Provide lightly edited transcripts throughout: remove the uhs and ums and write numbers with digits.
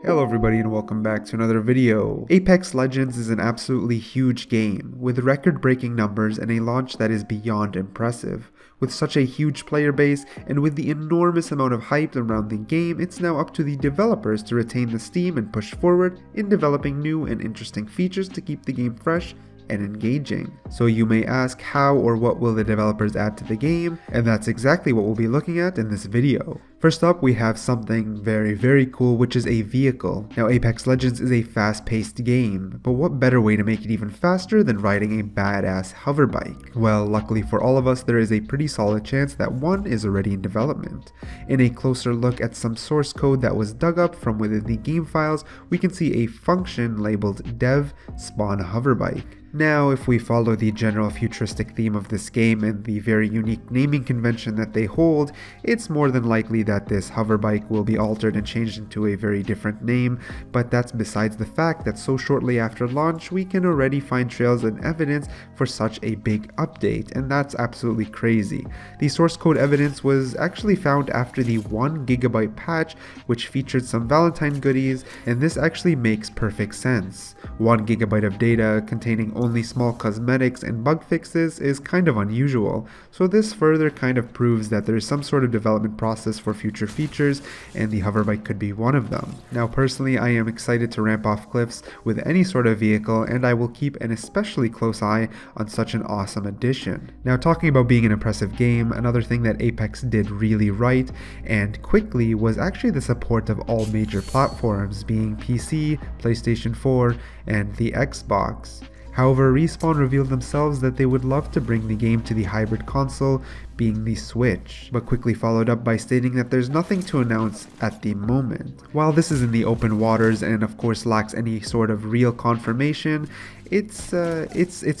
Hello everybody and welcome back to another video. Apex Legends is an absolutely huge game, with record-breaking numbers and a launch that is beyond impressive. With such a huge player base, and with the enormous amount of hype around the game, it's now up to the developers to retain the steam and push forward in developing new and interesting features to keep the game fresh and engaging. So you may ask, how or what will the developers add to the game? And that's exactly what we'll be looking at in this video. First up, we have something very cool, which is a vehicle. Now, Apex Legends is a fast-paced game, but what better way to make it even faster than riding a badass hover bike? Well, luckily for all of us, there is a pretty solid chance that one is already in development. In a closer look at some source code that was dug up from within the game files, we can see a function labeled dev spawn hover bike. Now, if we follow the general futuristic theme of this game and the very unique naming convention that they hold, it's more than likely that this hover bike will be altered and changed into a very different name, but that's besides the fact that so shortly after launch we can already find trails and evidence for such a big update, and that's absolutely crazy. The source code evidence was actually found after the 1 GB patch, which featured some Valentine goodies, and this actually makes perfect sense. 1 GB of data containing only small cosmetics and bug fixes is kind of unusual, so this further kind of proves that there is some sort of development process for future features, and the hoverbike could be one of them. Now personally, I am excited to ramp off cliffs with any sort of vehicle, and I will keep an especially close eye on such an awesome addition. Now, talking about being an impressive game, another thing that Apex did really right and quickly was actually the support of all major platforms, being PC, PlayStation 4, and the Xbox. However, Respawn revealed themselves that they would love to bring the game to the hybrid console, being the Switch, but quickly followed up by stating that there's nothing to announce at the moment. While this is in the open waters and of course lacks any sort of real confirmation, it's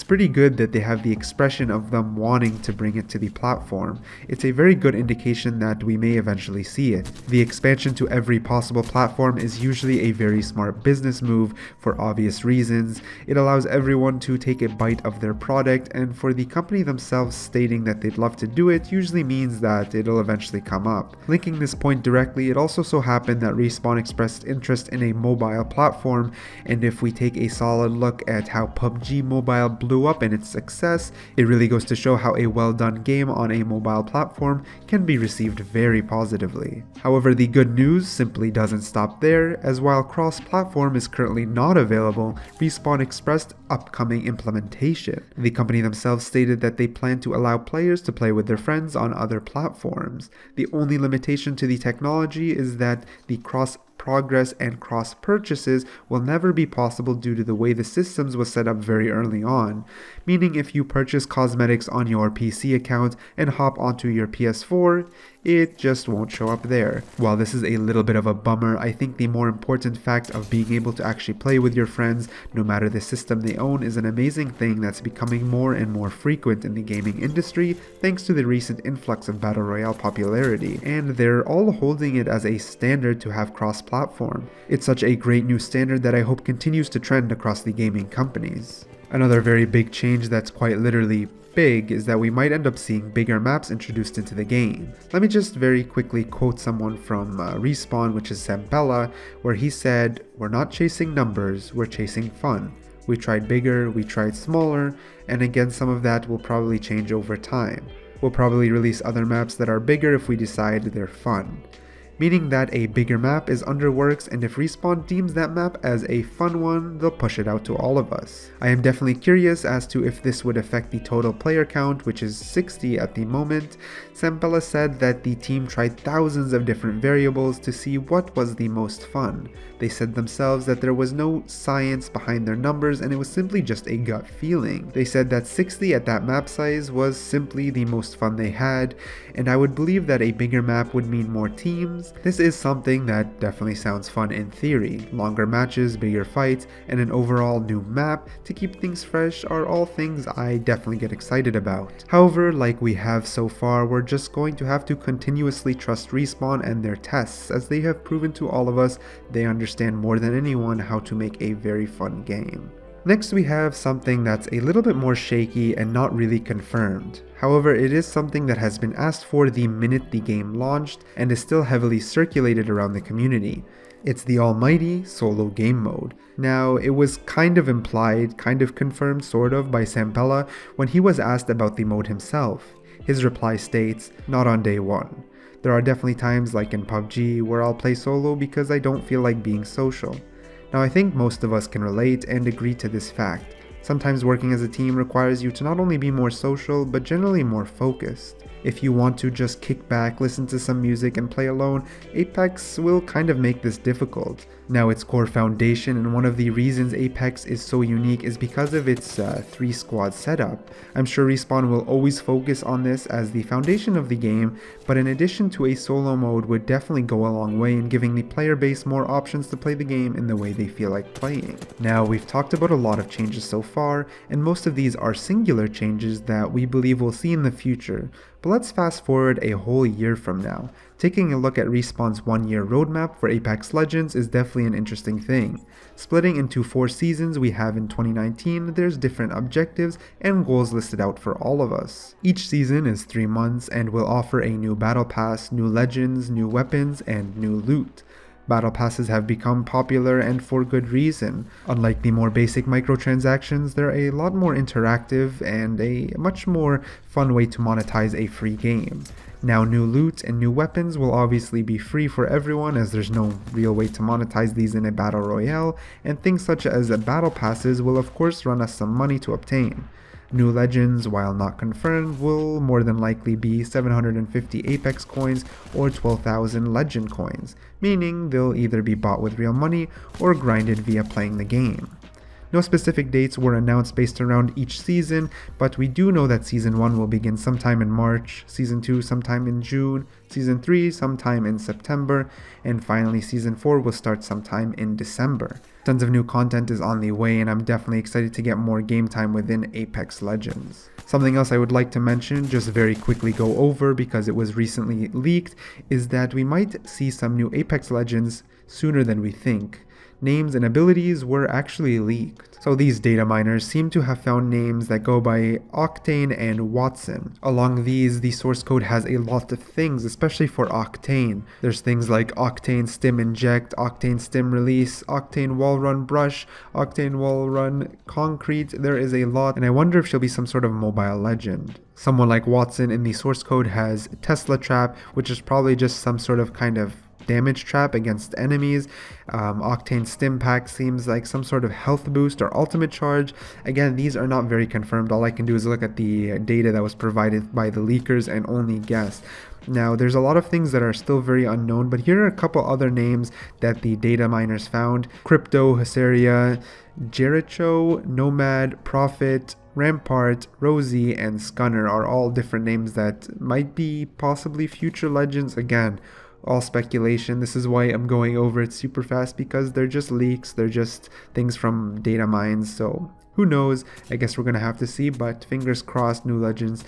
pretty good that they have the expression of them wanting to bring it to the platform. It's a very good indication that we may eventually see it. The expansion to every possible platform is usually a very smart business move for obvious reasons. It allows everyone to take a bite of their product, and for the company themselves stating that they'd love to do it usually means that it'll eventually come up. Linking this point directly, it also so happened that Respawn expressed interest in a mobile platform, and if we take a solid look at how PUBG Mobile blew up and its success, it really goes to show how a well-done game on a mobile platform can be received very positively. However, the good news simply doesn't stop there, as while cross-platform is currently not available, Respawn expressed upcoming implementation. The company themselves stated that they plan to allow players to play with their friends on other platforms. The only limitation to the technology is that the cross-progress and cross-purchases will never be possible due to the way the systems was set up very early on, meaning if you purchase cosmetics on your PC account and hop onto your PS4, it just won't show up there. While this is a little bit of a bummer, I think the more important fact of being able to actually play with your friends no matter the system they own is an amazing thing that's becoming more and more frequent in the gaming industry thanks to the recent influx of Battle Royale popularity, and they're all holding it as a standard to have cross-platform. It's such a great new standard that I hope continues to trend across the gaming companies. Another very big change that's quite literally big is that we might end up seeing bigger maps introduced into the game. Let me just very quickly quote someone from Respawn, which is Sampella, where he said, "We're not chasing numbers, we're chasing fun. We tried bigger, we tried smaller, and again some of that will probably change over time. We'll probably release other maps that are bigger if we decide they're fun." Meaning that a bigger map is under works, and if Respawn deems that map as a fun one, they'll push it out to all of us. I am definitely curious as to if this would affect the total player count, which is 60 at the moment. Sampella said that the team tried thousands of different variables to see what was the most fun. They said themselves that there was no science behind their numbers and it was simply just a gut feeling. They said that 60 at that map size was simply the most fun they had, and I would believe that a bigger map would mean more teams. This is something that definitely sounds fun in theory. Longer matches, bigger fights, and an overall new map to keep things fresh are all things I definitely get excited about. However, like we have so far, we're just going to have to continuously trust Respawn and their tests, as they have proven to all of us they understand more than anyone how to make a very fun game. Next we have something that's a little bit more shaky and not really confirmed. However, it is something that has been asked for the minute the game launched and is still heavily circulated around the community. It's the almighty solo game mode. Now, it was kind of implied, kind of confirmed sort of by Sampella when he was asked about the mode himself. His reply states, "Not on day one. There are definitely times like in PUBG where I'll play solo because I don't feel like being social." Now I think most of us can relate and agree to this fact. Sometimes working as a team requires you to not only be more social, but generally more focused. If you want to just kick back, listen to some music and play alone, Apex will kind of make this difficult. Now its core foundation, and one of the reasons Apex is so unique is because of its 3-squad setup. I'm sure Respawn will always focus on this as the foundation of the game, but in addition to a solo mode would definitely go a long way in giving the player base more options to play the game in the way they feel like playing. Now we've talked about a lot of changes so far, and most of these are singular changes that we believe we'll see in the future. But let's fast forward a whole year from now. Taking a look at Respawn's 1-year roadmap for Apex Legends is definitely an interesting thing. Splitting into 4 seasons we have in 2019, there's different objectives and goals listed out for all of us. Each season is 3 months and will offer a new battle pass, new legends, new weapons, and new loot. Battle passes have become popular and for good reason. Unlike the more basic microtransactions, they're a lot more interactive and a much more fun way to monetize a free game. Now new loot and new weapons will obviously be free for everyone as there's no real way to monetize these in a battle royale, and things such as battle passes will of course run us some money to obtain. New legends, while not confirmed, will more than likely be 750 Apex coins or 12,000 legend coins, meaning they'll either be bought with real money or grinded via playing the game. No specific dates were announced based around each season, but we do know that Season 1 will begin sometime in March, Season 2 sometime in June, Season 3 sometime in September, and finally Season 4 will start sometime in December. Tons of new content is on the way, and I'm definitely excited to get more game time within Apex Legends. Something else I would like to mention, just very quickly go over because it was recently leaked, is that we might see some new Apex Legends sooner than we think. Names and abilities were actually leaked. So these data miners seem to have found names that go by Octane and Watson. Along these, the source code has a lot of things, especially for Octane. There's things like Octane Stim Inject, Octane Stim Release, Octane Wall Run Brush, Octane Wall Run Concrete. There is a lot, and I wonder if she'll be some sort of mobile legend. Someone like Watson in the source code has Tesla Trap, which is probably just some sort of kind of damage trap against enemies. Octane Stim Pack seems like some sort of health boost or ultimate charge. Again, these are not very confirmed. All I can do is look at the data that was provided by the leakers and only guess. Now, there's a lot of things that are still very unknown, but here are a couple other names that the data miners found. Crypto, Hysteria, Jericho, Nomad, Prophet, Rampart, Rosie, and Scunner are all different names that might be possibly future legends. Again, all speculation. This is why I'm going over it super fast, because they're just leaks, they're just things from data mines, so who knows. I guess we're gonna have to see, but fingers crossed. New legends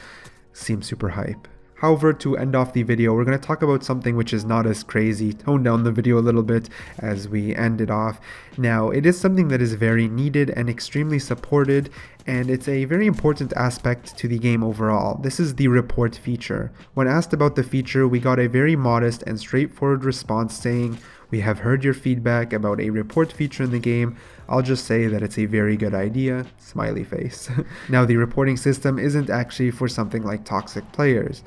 seem super hype. However, to end off the video, we're going to talk about something which is not as crazy, tone down the video a little bit as we end it off. Now, it is something that is very needed and extremely supported, and it's a very important aspect to the game overall. This is the report feature. When asked about the feature, we got a very modest and straightforward response saying, "We have heard your feedback about a report feature in the game. I'll just say that it's a very good idea," smiley face. Now, the reporting system isn't actually for something like toxic players.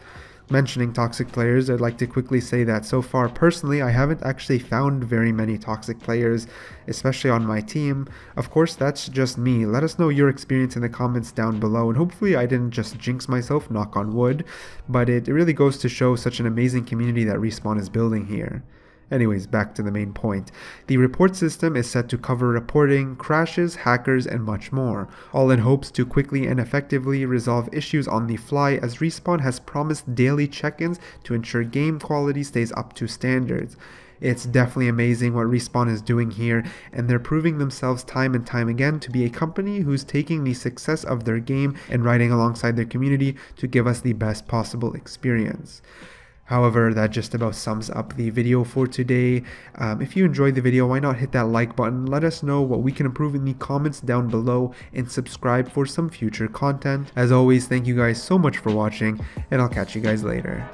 Mentioning toxic players, I'd like to quickly say that so far, personally, I haven't actually found very many toxic players, especially on my team. Of course, that's just me. Let us know your experience in the comments down below, and hopefully I didn't just jinx myself, knock on wood, but it really goes to show such an amazing community that Respawn is building here. Anyways, back to the main point. The report system is set to cover reporting, crashes, hackers, and much more, all in hopes to quickly and effectively resolve issues on the fly, as Respawn has promised daily check-ins to ensure game quality stays up to standards. It's definitely amazing what Respawn is doing here, and they're proving themselves time and time again to be a company who's taking the success of their game and riding alongside their community to give us the best possible experience. However, that just about sums up the video for today. If you enjoyed the video, why not hit that like button, let us know what we can improve in the comments down below, and subscribe for some future content. As always, thank you guys so much for watching, and I'll catch you guys later.